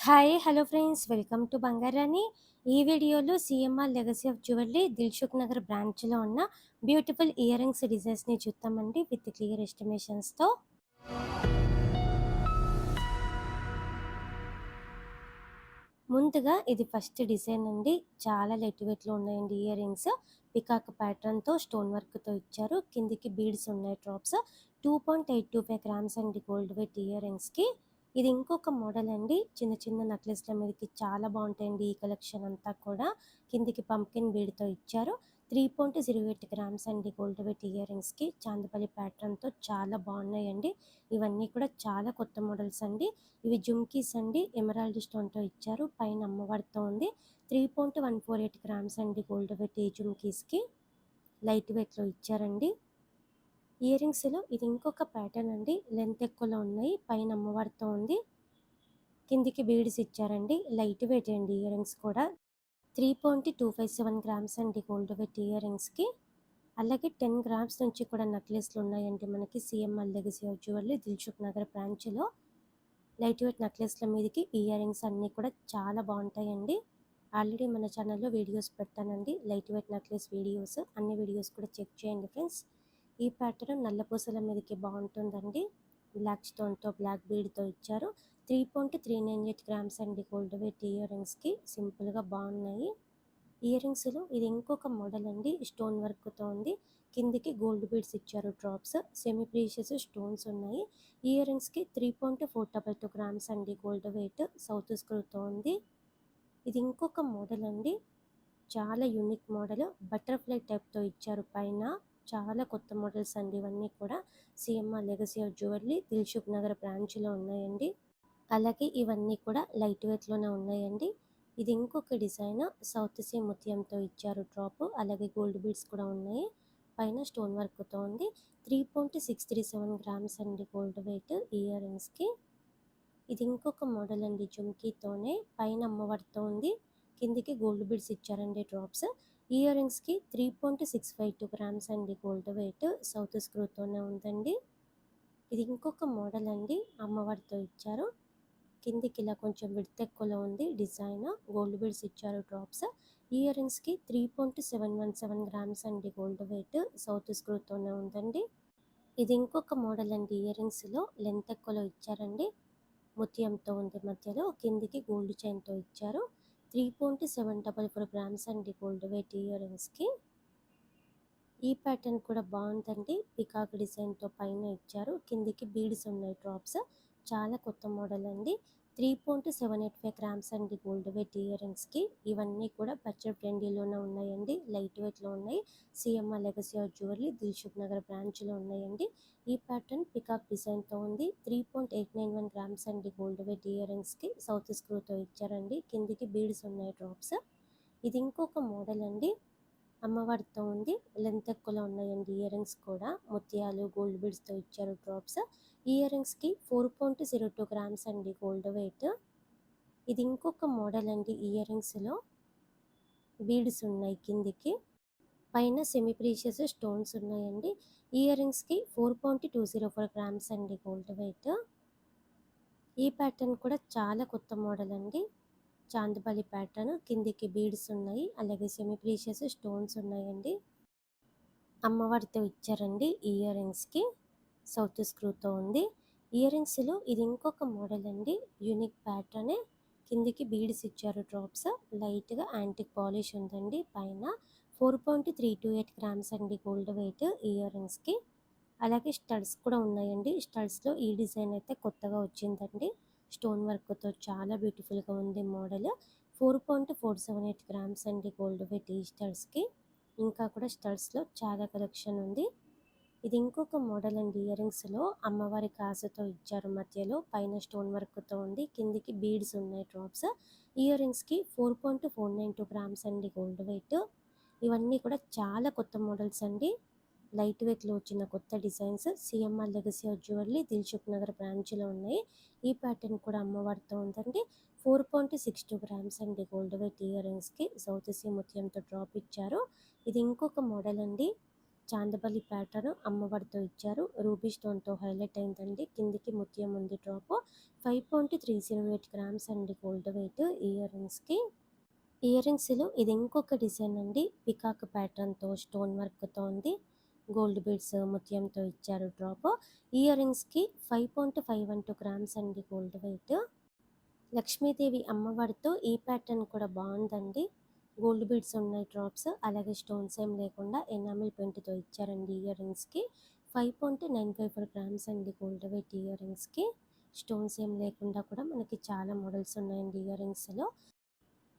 Hi hello friends welcome to Bangarani. ఈ వీడియోలో CMR legacy of jewellery Dilsukhnagar బ్రాంచ్లో ఉన్న బ్యూటిఫుల్ ఇయర్ రింగ్స్ డిజైన్స్ని చూద్దామండి విత్ క్లియర్ ఎస్టిమేషన్స్తో. ముందుగా ఇది ఫస్ట్ డిజైన్ అండి. చాలా లైట్ వెయిట్లో ఉన్నాయండి ఇయర్ రింగ్స్. పికాక్ ప్యాటర్న్తో స్టోన్ వర్క్తో ఇచ్చారు. కిందికి బీడ్స్ ఉన్నాయి డ్రాప్స్. 2.825 గ్రామ్స్ అండి గోల్డ్ వెయిట్ ఇయర్ రింగ్స్కి. ఇది ఇంకొక మోడల్ అండి. చిన్న చిన్న నెక్లెస్ల మీదకి చాలా బాగుంటాయండి ఈ కలెక్షన్ అంతా కూడా. కిందికి పంకిన్ బీడ్తో ఇచ్చారు. 3.08 గ్రామ్స్ అండి గోల్డ్ వెయిట్ ఇయర్ రింగ్స్కి. చాందపల్లి ప్యాటర్న్తో చాలా బాగున్నాయండి. ఇవన్నీ కూడా చాలా కొత్త మోడల్స్ అండి. ఇవి జుమ్కీస్ అండి. ఎమరాల్డ్ స్టోన్తో ఇచ్చారు. పైన అమ్మవారితో ఉంది. 3.148 గ్రామ్స్ అండి గోల్డ్ వెయిట్ ఈ జుమ్కీస్కి. లైట్ వెయిట్లో ఇచ్చారండి. ఇయర్ రింగ్స్లో ఇది ఇంకొక ప్యాటర్న్ అండి. లెంత్ ఎక్కువలో ఉన్నాయి. పైన అమ్మవారితో ఉంది. కిందికి బీడ్స్ ఇచ్చారండి. లైట్ వెయిట్ అండి ఇయర్ రింగ్స్ కూడా. 3.257 గ్రామ్స్ అండి గోల్డ్ వెయిట్ ఇయర్ రింగ్స్కి. అలాగే 10 గ్రామ్స్ నుంచి కూడా నెక్లెస్లు ఉన్నాయండి మనకి CMR legacy of jewellery Dilsukhnagar బ్రాంచ్లో. లైట్ వెయిట్ నెక్లెస్ల మీదకి ఇయర్ రింగ్స్ అన్నీ కూడా చాలా బాగుంటాయండి. ఆల్రెడీ మన ఛానల్లో వీడియోస్ పెట్టానండి. లైట్ వెయిట్ నెక్లెస్ వీడియోస్ అన్ని వీడియోస్ కూడా చెక్ చేయండి ఫ్రెండ్స్. ఈ ప్యాటర్న్ నల్లపూసల మీదకి బాగుంటుందండి. బ్లాక్ స్టోన్తో బ్లాక్ బీడ్తో ఇచ్చారు. 3.398 గ్రామ్స్ అండి గోల్డ్ వెయిట్ ఇయర్ రింగ్స్కి. సింపుల్గా బాగున్నాయి. ఇయర్ రింగ్స్లో ఇది ఇంకొక మోడల్ అండి. స్టోన్ వర్క్తో ఉంది. కిందికి గోల్డ్ బీడ్స్ ఇచ్చారు డ్రాప్స్. సెమీ ప్రీషియస్ స్టోన్స్ ఉన్నాయి. ఇయర్ రింగ్స్కి 3.422 గ్రామ్స్ అండి గోల్డ్ వెయిట్. సౌత్ స్క్రూతో ఉంది. ఇది ఇంకొక మోడల్ అండి. చాలా యూనిక్ మోడల్. బటర్ఫ్లై టైప్తో ఇచ్చారు పైన. చాలా కొత్త మోడల్స్ అండి ఇవన్నీ కూడా. CMR legacy of jewellery Dilsukhnagar బ్రాంచ్లో ఉన్నాయండి. అలాగే ఇవన్నీ కూడా లైట్ వెయిట్లోనే ఉన్నాయండి. ఇది ఇంకొక డిజైన్. సౌత్ సీ ముత్యంతో ఇచ్చారు డ్రాప్. అలాగే గోల్డ్ బీడ్స్ కూడా ఉన్నాయి. పైన స్టోన్ వర్క్తో ఉంది. 3.637 గ్రామ్స్ అండి గోల్డ్ వెయిట్ ఇయర్ రింగ్స్కి. ఇది ఇంకొక మోడల్ అండి. జుమ్కీతోనే పైన అమ్మవారితో ఉంది. కిందికి గోల్డ్ బీడ్స్ ఇచ్చారండి డ్రాప్స్. ఇయర్ రింగ్స్కి 3.652 గ్రామ్స్ అండి గోల్డ్ వెయిట్. సౌత్ స్క్రూతోనే ఉందండి. ఇది ఇంకొక మోడల్ అండి. అమ్మవారితో ఇచ్చారు. కిందికి ఇలా కొంచెం విడ్త్ ఎక్కువలో ఉంది డిజైన్. గోల్డ్ బీడ్స్ ఇచ్చారు డ్రాప్స్. ఇయర్ రింగ్స్కి 3.717 గ్రామ్స్ అండి గోల్డ్ వెయిట్. సౌత్ స్క్రూతోనే ఉందండి. ఇది ఇంకొక మోడల్ అండి. ఇయర్ రింగ్స్లో లెంత్ ఎక్కువలో ఇచ్చారండి. ముత్యంతో ఉంది మధ్యలో. కిందికి గోల్డ్ చైన్తో ఇచ్చారు. 3.744 గ్రామ్స్ అండి గోల్డ్ వెయిట్ ఇయర్ రింగ్స్కి. ఈ ప్యాటర్న్ కూడా బాగుందండి. పికాక్ డిజైన్తో పైన ఇచ్చారు. కిందికి బీడ్స్ ఉన్నాయి డ్రాప్స్. చాలా కొత్త మోడల్ అండి. 3.785 గ్రామ్స్ అండి గోల్డ్ వెయిట్ ఇయర్ రింగ్స్కి. ఇవన్నీ కూడా బడ్జెట్ ఫ్రెండ్లీలోనే ఉన్నాయండి. లైట్ వెయిట్లో ఉన్నాయి. CMR legacy of jewellery Dilsukhnagar బ్రాంచ్లో ఉన్నాయండి. ఈ ప్యాటర్న్ పికాక్ డిజైన్తో ఉంది. 3.891 గ్రామ్స్ అండి గోల్డ్ వెయిట్ ఇయర్ రింగ్స్కి. సౌత్ స్క్రూతో ఇచ్చారండి. కిందికి బీడ్స్ ఉన్నాయి డ్రాప్స్. ఇది ఇంకొక మోడల్ అండి. అమ్మవారితో ఉంది. లెంత్ ఎక్కువలో ఉన్నాయండి ఇయర్ రింగ్స్ కూడా. ముత్యాలు గోల్డ్ బీడ్స్తో ఇచ్చారు డ్రాప్స్. ఇయర్ రింగ్స్కి 4.02 గ్రామ్స్ అండి గోల్డ్ వెయిట్. ఇది ఇంకొక మోడల్ అండి. ఇయర్ రింగ్స్లో బీడ్స్ ఉన్నాయి కిందికి. పైన సెమీ ప్రీషియస్ స్టోన్స్ ఉన్నాయండి. ఇయర్ రింగ్స్కి 4.204 గ్రామ్స్ అండి గోల్డ్ వెయిట్. ఈ ప్యాటర్న్ కూడా చాలా కొత్త మోడల్ అండి. చాందపల్లి ప్యాటర్న్. కిందికి బీడ్స్ ఉన్నాయి. అలాగే సెమీ ప్రీషియస్ స్టోన్స్ ఉన్నాయండి. అమ్మవారితో ఇచ్చారండి ఇయర్ రింగ్స్కి. సౌత్ స్క్రూతో ఉంది. ఇయర్ రింగ్స్లో ఇది ఇంకొక మోడల్ అండి. యూనిక్ ప్యాటర్నే. కిందికి బీడ్స్ ఇచ్చారు డ్రాప్స్. లైట్గా యాంటిక్ పాలిష్ ఉందండి పైన. 4.328 గ్రామ్స్ అండి గోల్డ్ వెయిట్ ఇయర్ రింగ్స్కి. అలాగే స్టడ్స్ కూడా ఉన్నాయండి. స్టడ్స్లో ఈ డిజైన్ అయితే కొత్తగా వచ్చిందండి. స్టోన్ వర్క్తో చాలా బ్యూటిఫుల్గా ఉంది మోడల్. 4.478 గ్రామ్స్ అండి గోల్డ్ వెయిట్ ఈ స్టడ్స్కి. ఇంకా కూడా స్టడ్స్లో చాలా కలెక్షన్ ఉంది. ఇది ఇంకొక మోడల్ అండి. ఇయర్ రింగ్స్లో అమ్మవారి కాసుతో ఇచ్చారు మధ్యలో. పైన స్టోన్ వర్క్తో ఉంది. కిందికి బీడ్స్ ఉన్నాయి డ్రాప్స్. ఇయర్ రింగ్స్కి 4.492 గ్రామ్స్ అండి గోల్డ్ వెయిట్. ఇవన్నీ కూడా చాలా కొత్త మోడల్స్ అండి. లైట్ వెయిట్లో వచ్చిన కొత్త designs. CMR legacy of jewellery Dilsukhnagar బ్రాంచ్లో ఉన్నాయి. ఈ ప్యాటర్న్ కూడా అమ్మవారితో ఉందండి. 4.62 గ్రామ్స్ అండి గోల్డ్ వెయిట్ ఇయర్ రింగ్స్కి. సౌత్ సీ ముత్యంతో డ్రాప్ ఇచ్చారు. ఇది ఇంకొక మోడల్ అండి. చాందబలి ప్యాటర్న్ అమ్మవారితో ఇచ్చారు. రూబీ స్టోన్తో హైలైట్ అయిందండి. కిందికి ముత్యం ఉంది డ్రాప్. 5.308 గ్రామ్స్ అండి గోల్డ్ వెయిట్ ఇయర్ రింగ్స్కి. ఇయర్ రింగ్స్లో ఇది ఇంకొక డిజైన్ అండి. పికాక్ ప్యాటర్న్తో స్టోన్ వర్క్తో ఉంది. గోల్డ్ బీడ్స్ ముత్యంతో ఇచ్చారు డ్రాప్. ఇయర్ రింగ్స్కి 5.512 గ్రామ్స్ అండి గోల్డ్ వెయిట్. లక్ష్మీదేవి అమ్మవారితో ఈ ప్యాటర్న్ కూడా బాగుందండి. గోల్డ్ బీడ్స్ ఉన్నాయి డ్రాప్స్, అలాగే స్టోన్స్ ఏం లేకుండా ఎనామిల్ పెయింట్తో ఇచ్చారండి ఇయర్ రింగ్స్కి. 5.954 గ్రామ్స్ అండి గోల్డ్ వెయిట్ ఇయర్ రింగ్స్కి. స్టోన్స్ ఏం లేకుండా కూడా మనకి చాలా మోడల్స్ ఉన్నాయండి ఇయర్ రింగ్స్లో.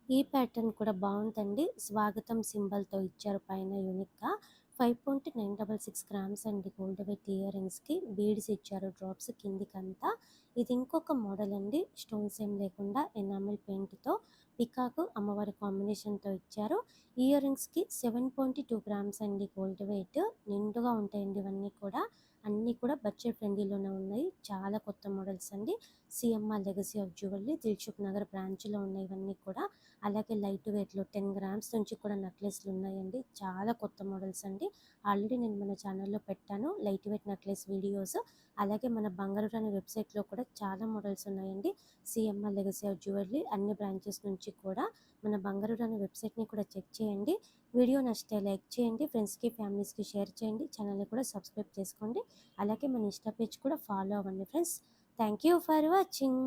ఈ ప్యాటర్న్ కూడా బాగుందండి. స్వాగతం సింబల్తో ఇచ్చారు పైన యూనిక్గా. 5.966 గ్రామ్స్ అండి గోల్డ్ వెయిట్ ఇయర్ రింగ్స్కి. బీడ్స్ ఇచ్చారు డ్రాప్స్ కిందికంతా. ఇది ఇంకొక మోడల్ అండి. స్టోన్స్ ఏం లేకుండా ఎనామిల్ పెయింట్తో పికాకు అమ్మవారి కాంబినేషన్తో ఇచ్చారు. ఇయర్ రింగ్స్కి 7.2 గ్రామ్స్ అండి గోల్డ్ వెయిట్. నిండుగా ఉంటాయండి ఇవన్నీ కూడా. అన్నీ కూడా బడ్జెట్ ఫ్రెండ్లీలోనే ఉన్నాయి. చాలా కొత్త మోడల్స్ అండి. CMR legacy of jewellery Dilsukhnagar బ్రాంచ్లో ఉన్నాయి ఇవన్నీ కూడా. అలాగే లైట్ వెయిట్లో 10 గ్రామ్స్ నుంచి కూడా నెక్లెస్లు ఉన్నాయండి. చాలా కొత్త మోడల్స్ అండి. ఆల్రెడీ నేను మన ఛానల్లో పెట్టాను లైట్ వెయిట్ నెక్లెస్ వీడియోస్. అలాగే మన బంగారు రాణి వెబ్సైట్లో కూడా చాలా మోడల్స్ ఉన్నాయండి. సిఎంఆర్ లెగసీ ఆఫ్ జ్యువెలరీ అన్ని బ్రాంచెస్ నుంచి కూడా. మన బంగారు రాణి వెబ్సైట్ని కూడా చెక్ చేయండి. వీడియో నచ్చితే లైక్ చేయండి, ఫ్రెండ్స్కి ఫ్యామిలీస్కి షేర్ చేయండి, ఛానల్ని కూడా సబ్స్క్రైబ్ చేసుకోండి. అలాగే మన ఇన్స్టా పేజ్ కూడా ఫాలో అవ్వండి friends. Thank you for watching.